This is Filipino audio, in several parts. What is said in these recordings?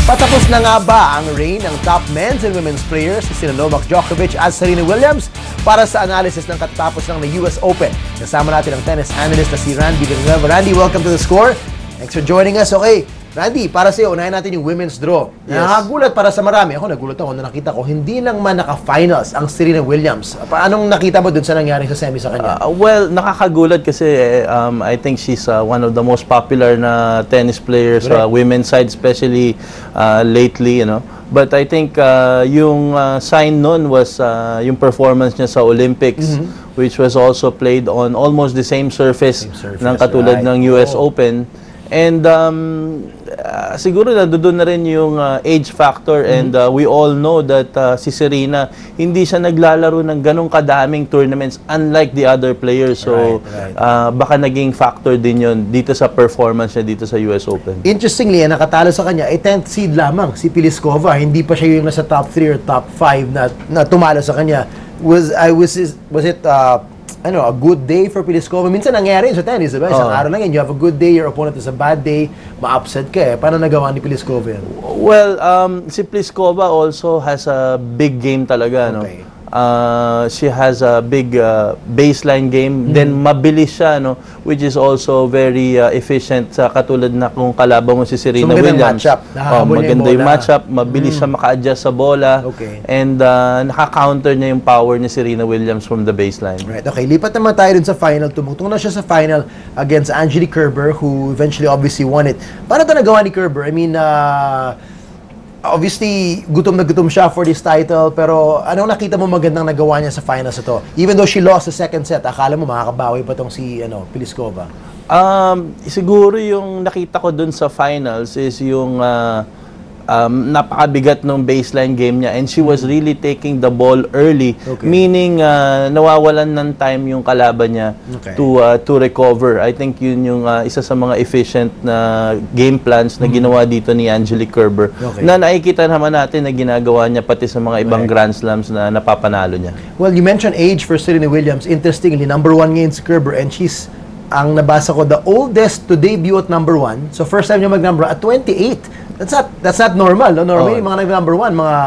Patapos na nga ba ang reign ng top men's and women's players si Novak Djokovic at Serena Williams? Para sa analysis ng katatapos ng US Open, kasama natin ang tennis analyst na si Randy Villanueva. Randy, welcome to The Score. Thanks for joining us. Okay, Randy, para sa iyo, unahin natin yung women's draw. Yes. Nakagulat para sa marami. Ako nagulat ako na nakita ko, hindi lang man naka-finals ang Serena Williams. Paanong nakita mo dun sa nangyari sa semi sa kanya? Well, nakakagulat kasi I think she's one of the most popular na tennis players women's side, especially lately, you know. But I think yung sign nun was yung performance niya sa Olympics, which was also played on almost the same surface ng katulad ng US Open. And siguro nandoon na rin yung age factor, and we all know that si Serena, hindi siya naglalaro ng ganong kadaming tournaments unlike the other players. So baka naging factor din yun dito sa performance niya dito sa US Open. Interestingly, nakatalo sa kanya ay 10th seed lamang si Pliskova. Hindi pa siya yung nasa top 3 or top 5 na tumalo sa kanya. Was it a good day for Pliskova? Minsan nangyari yun sa tennis, diba? Isang araw lang yan, you have a good day, your opponent is a bad day, ma-upset ka eh. Paano nagawa ni Pliskova yan? Well, si Pliskova also has a big game talaga, no? She has a big baseline game, then mabilis siya, no? Which is also very efficient sa katulad na kung kalaban mo si Serena Williams. Maganda yung matchup, mabilis siya maka-adjust sa bola, and naka-counter niya yung power ni Serena Williams from the baseline. Right, okay. Lipat naman tayo dun sa final. Tumutong na siya sa final against Angelique Kerber, who eventually obviously won it. Paano ito nagawa ni Kerber? I mean, obviously, gutom na gutom siya for this title, pero anong nakita mo magandang nagawa niya sa finals ito? Even though she lost the second set, akala mo makakabawi pa tong si Pliskova? Siguro yung nakita ko dun sa finals is yung napakabigat ng baseline game niya, and she was really taking the ball early, meaning nawawalan ng time yung kalaban niya to recover. I think yun yung isa sa mga efficient na game plans na ginawa dito ni Angelique Kerber, na nakikita naman natin na ginagawa niya pati sa mga ibang Grand Slams na napapanalo niya. Well, you mentioned age for Serena Williams. Interestingly, #1 ngayon si Kerber, and she's, ang nabasa ko, the oldest to debut at #1. So first time niya mag-number at 28. That's not normal. No? Normally, mga nag-number 1, mga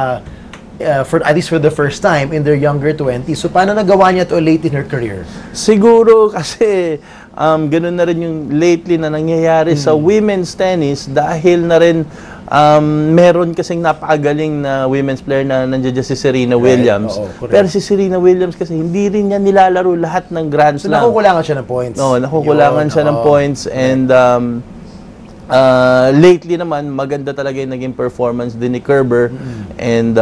at least for the first time in their younger 20s. So paano nagawa niya to late in her career? Siguro kasi ganun na rin yung lately na nangyayari sa women's tennis, dahil na rin meron kasing napakagaling na women's player na nandiyan si Serena Williams. Pero si Serena Williams kasi hindi rin niya nilalaro lahat ng Grand Slam. So nakukulangan siya ng points. Nakukulangan siya ng points, and lately naman maganda talaga yung naging performance din ni Kerber, and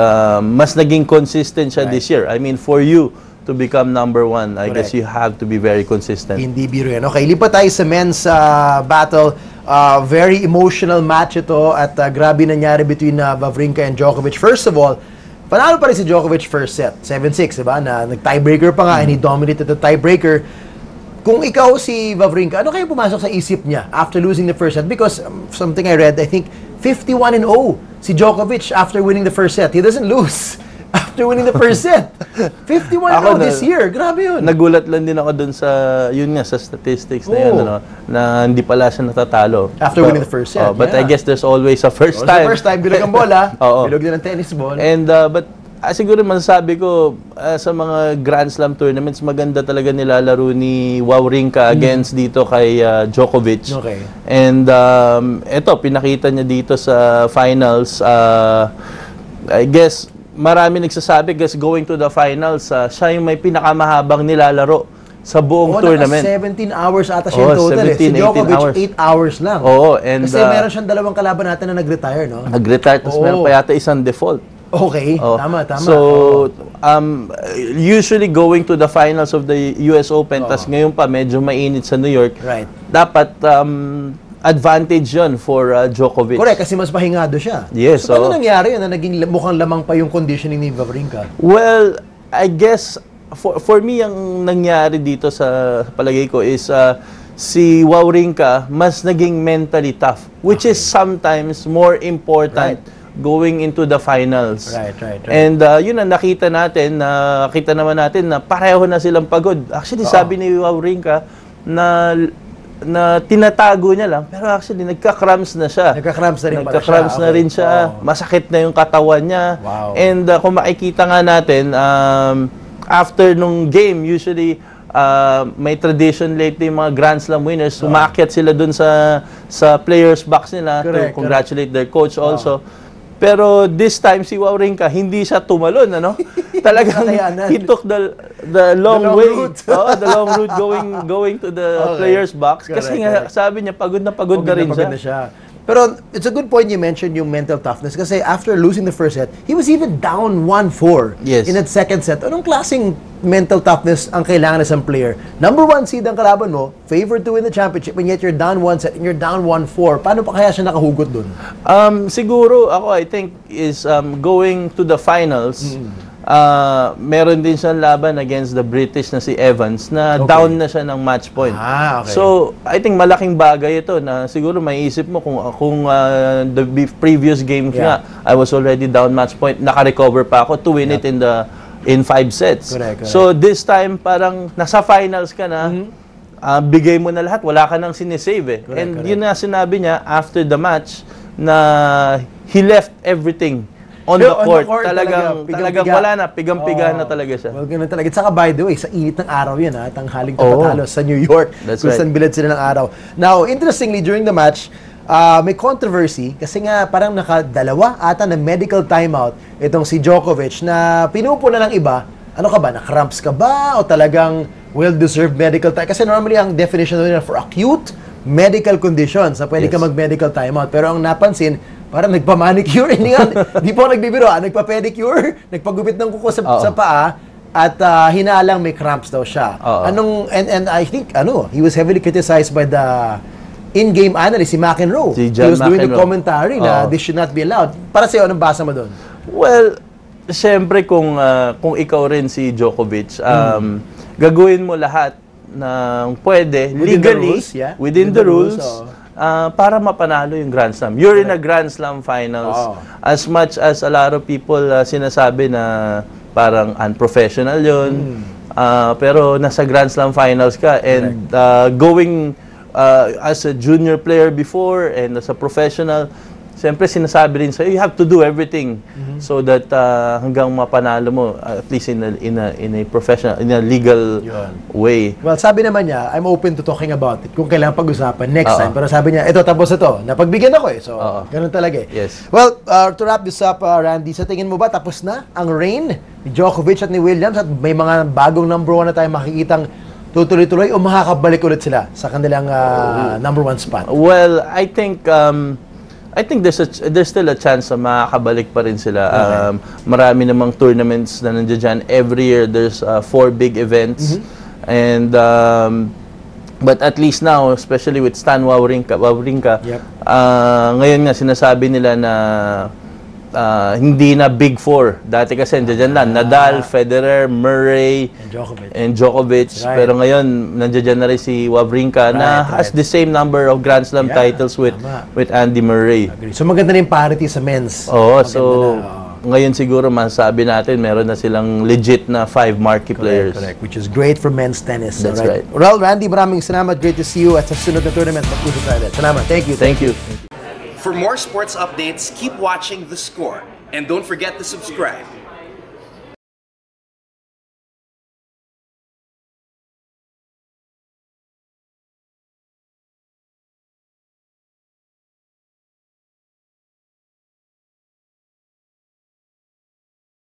mas naging consistent siya this year. I mean, for you to become #1, I guess you have to be very consistent. Hindi biro yan. Okay, lipat tayo sa men's battle. Very emotional match ito, at grabe nangyari between Wawrinka and Djokovic. First of all, panalo pa rin si Djokovic first set, 7-6, diba? Na nag-tiebreaker pa nga, and he dominated the tiebreaker. Kung ikaw si Wawrinka, ano kaya pumasok sa isip niya after losing the first set? Because something I read, I think 51-0 si Djokovic after winning the first set. He doesn't lose after winning the first set. 51-0 this year. Grabe yun. Nagulat lang din ako dun sa, yun nga, sa statistics na yun, na hindi pala siya natatalo. After winning the first set. But I guess there's always a first time. First time, bilog ang bola, bilog din ang tennis ball. And, but siguro masasabi ko, sa mga Grand Slam tournaments, maganda talaga nilalaro ni Wawrinka against dito kay Djokovic. And eto, pinakita niya dito sa finals. I guess, marami nagsasabi, going to the finals, siya yung may pinakamahabang nilalaro sa buong tournament. 17 hours ata siya in total. 17, si Djokovic, 8 hours lang. And kasi meron siyang dalawang kalaban natin na nag-retire, no? Nag-retire, tapos meron pa yata isang default. Okay, tama. So, usually going to the finals of the US Open, tas ngayon pa medyo mainit sa New York, dapat advantage yun for Djokovic. Correct, kasi mas mahingado siya. Yes. So, paano nangyari yun na naging mukhang lamang pa yung conditioning ni Wawrinka? Well, I guess, for me, ang nangyari dito sa palagay ko is, si Wawrinka mas naging mentally tough, which is sometimes more important going into the finals. And yun ang nakita natin, nakita naman natin na pareho na silang pagod. Actually, sabi ni Wawrinka na na tinatago niya lang, pero actually nagka-cramps na siya. Nagka-cramps na rin pala siya. Nagka-cramps na rin siya. Masakit na yung katawan niya. Wow. And kung makikita nga natin, after nung game, usually may tradition lately yung mga Grand Slam winners, umakyat sila dun sa players box nila to congratulate their coach also. Pero this time, si Wawrinka, hindi siya tumalon, ano? Talagang he took the long way. The long route going to the players box. Kasi nga, sabi niya, pagod na rin siya. Pero it's a good point you mentioned yung mental toughness kasi after losing the first set, he was even down 1-4 in that second set. Anong klaseng mental toughness ang kailangan ng isang player? Number 1 seed ang kalaban mo, favored to win the championship, and yet you're down 1 set and you're down 1-4. Paano pa kaya siya nakahugot dun? Siguro, ako, I think, is going to the finals. Meron din siyang laban against the British na si Evans na down na siya ng match point. So, I think malaking bagay ito na siguro maiisip mo kung the previous game nga, I was already down match point, naka-recover pa ako to win it in 5 sets. Correct. So, this time parang nasa finals ka na, bigay mo na lahat, wala ka nang sinisave eh. Yun na sinabi niya after the match na he left everything on the court. Talagang wala na, pigang-piga na talaga siya. Well, ganun talaga. Saka by the way, sa init ng araw yan, tanghaling tapatalo sa New York. Kung saan bilad sila ng araw. Now, interestingly, during the match, may controversy kasi nga parang nakadalawa ata na medical timeout itong si Djokovic na pinupuna ng iba, ano ka ba, na-cramps ka ba o talagang well-deserved medical time? Kasi normally ang definition nila for acute medical conditions na pwede ka mag-medical timeout. Pero ang napansin, parang nagpa-manicure, hindi po nagbibiro, nagpa-pedicure, nagpagupit ng kuko sa paa, at hinalang may cramps daw siya. And I think, he was heavily criticized by the in-game analyst, si McEnroe. He was doing the commentary na this should not be allowed. Para sa'yo, anong basa mo doon? Well, siyempre kung ikaw rin si Djokovic, gagawin mo lahat na pwede, legally, within the rules, para mapanalo yung Grand Slam. You're in a Grand Slam finals. As much as a lot of people sinasabi na parang unprofessional yun, pero nasa Grand Slam finals ka and going as a junior player before and as a professional, siyempre sinasabi rin sa'yo, you have to do everything so that hanggang mapanalo mo, at least in a professional, in a legal way. Well, sabi naman niya, I'm open to talking about it kung kailangan pag-usapan next time. Pero sabi niya, ito, tapos ito. Napagbigyan ako eh. So, ganun talaga eh. Yes. Well, to wrap this up, Randy, sa tingin mo ba, tapos na ang reign ni Djokovic at ni Williams at may mga bagong number 1 na tayo makikitang tutuloy-tuloy o makakabalik ulit sila sa kanilang number 1 spot? Well, I think there's still a chance na makakabalik pa rin sila. Marami namang tournaments na nandiyan dyan. Every year, there's 4 big events. And, but at least now, especially with Stan Wawrinka, ngayon nga sinasabi nila na hindi na Big Four. Dati kasi nandiyan lang, Nadal, Federer, Murray, and Djokovic. Pero ngayon, nandiyan na rin si Wawrinka na has the same number of Grand Slam titles with Andy Murray. So maganda na yung parity sa men's. So ngayon siguro masasabi natin meron na silang legit na 5 marquee players. Which is great for men's tennis. That's right. Well, Randy, maraming salamat. Great to see you at sa sunod na tournament. Mag-usap tayo. Salamat. Thank you. Thank you. For more sports updates, keep watching The Score. And don't forget to subscribe.